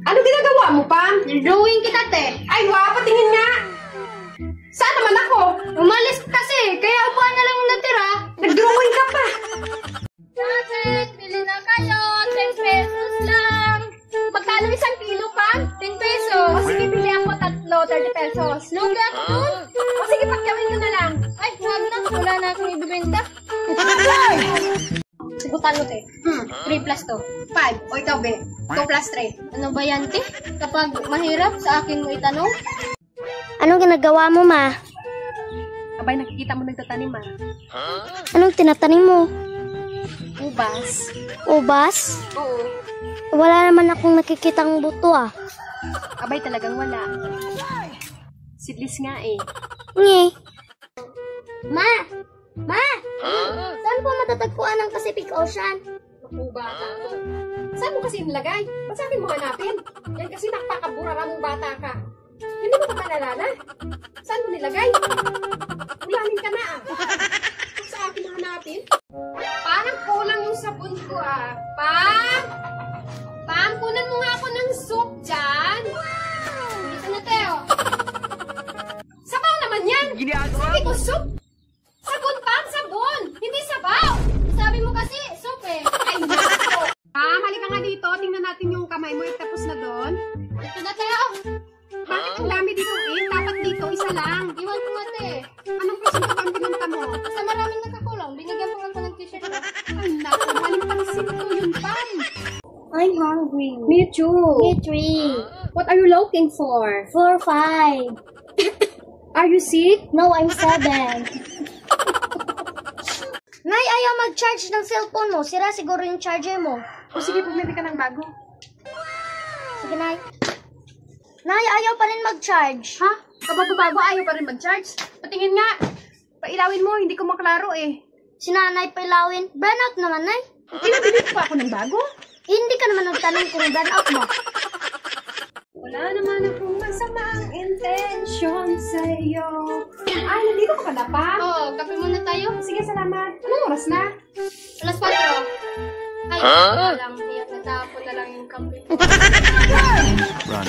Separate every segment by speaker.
Speaker 1: Ano ginagawa mo, Pam?
Speaker 2: Drawing kita, te.
Speaker 1: Ay, wow, patingin nga. Saan naman ako?
Speaker 2: Umalis kasi, kaya upuan na lang natira.
Speaker 1: Nag-drawing ka pa.
Speaker 2: Bakit? Bili na kayo, 10 pesos lang. Magkano isang kilo, Pam? 10 pesos. O sige, bili ako tatlo, 30 pesos. Lugi ako dun. O sige, pakyawin ko na lang. Ay, wag na, wala na akong ibibenta. Sigutan mo, te. 3 plus 2.
Speaker 1: 5. O ikaw, be. 2 plus 3.
Speaker 2: Ano ba yan, te? Kapag mahirap, sa akin mo itanong?
Speaker 3: Anong ginagawa mo, ma?
Speaker 1: Abay, nakikita mo nagtatanim, ma.
Speaker 3: Anong tinatanim mo?
Speaker 1: Ubas.
Speaker 3: Ubas?
Speaker 1: Oo.
Speaker 3: Wala naman akong nakikitang buto, ah.
Speaker 1: Abay, talagang wala. Sidlis nga eh.
Speaker 3: Nge. Ma! Ma! Saan po matatagpuan ang Pacific Ocean?
Speaker 1: Naku, bata ko. Saan mo kasi nilagay? Ba't sa akin mo hanapin? Yan kasi nakpakaburara mong bata ka. Hindi mo ka nalala? Saan mo nilagay? Ulamin ka na ah. Sa akin mo hanapin? Parang kulang yung sabon ko ah. Pam! Pam, kunan mo nga ako ng soup dyan.
Speaker 2: Dito na, te, oh.
Speaker 1: Sabaw naman yan! Sabi ko soup! Sabon, Pam! Sabon! Hindi sabaw!
Speaker 2: Sabi mo kasi, soup eh.
Speaker 1: Ay, nako! Pam, halika nga dito. Tingnan natin yung kamay mo. Tapos na doon.
Speaker 2: Ito na, te, oh.
Speaker 1: Bakit ang dami dito eh? Dapat dito, isa lang.
Speaker 2: Iwan ko nga, te.
Speaker 1: Anong presento ang binunta mo?
Speaker 2: Basta maraming nakakulang. Binigyan ko lang ko ng t-shirt ko.
Speaker 1: Ay, naku, maling pansin ko yun, Pam.
Speaker 3: I'm hungry.
Speaker 1: Me too.
Speaker 3: Me 3.
Speaker 1: What are you looking for?
Speaker 3: 4, 5.
Speaker 1: Are you sick?
Speaker 3: No, I'm 7. Nay, ayaw mag-charge ng cellphone mo. Sira siguro yung charger mo.
Speaker 1: O sige, pumili ka ng bago.
Speaker 3: Sige, Nay. Nay, ayaw pa rin mag-charge.
Speaker 1: Ha? Kabago-bago, ayaw pa rin mag-charge? Patingin nga. Pailawin mo, hindi ko maklaro eh.
Speaker 3: Si Nanay pailawin. Burn out naman, Nay.
Speaker 1: Pinabili ko pa ako ng bago?
Speaker 3: Hindi ka naman nagtanong kung burn out mo.
Speaker 1: Wala naman akong masamang intention sa'yo. Ay, nandito ka pala, Pam.
Speaker 2: Oo, kape muna tayo.
Speaker 1: Sige, salamat. Anong oras na?
Speaker 2: Alas 4. Ay, wala lang. Natapon na lang yung kape.
Speaker 4: Run.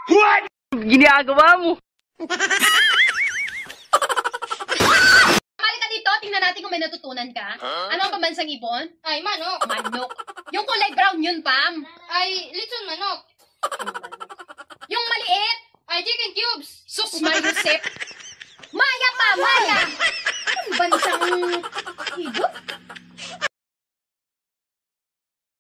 Speaker 4: What? Ginagawa mo?
Speaker 1: Mali ka dito, tingnan natin kung may natutunan ka. Ano ang pambansang ibon?
Speaker 2: Ay, manok.
Speaker 1: Manok. Yung kulay brown yun, Pam.
Speaker 2: Ay, lechon manok.
Speaker 1: Yung maliit.
Speaker 2: Ay, chicken cubes.
Speaker 1: Sus, Mariusep. Maya pa, Maya. Ang bansang ibon?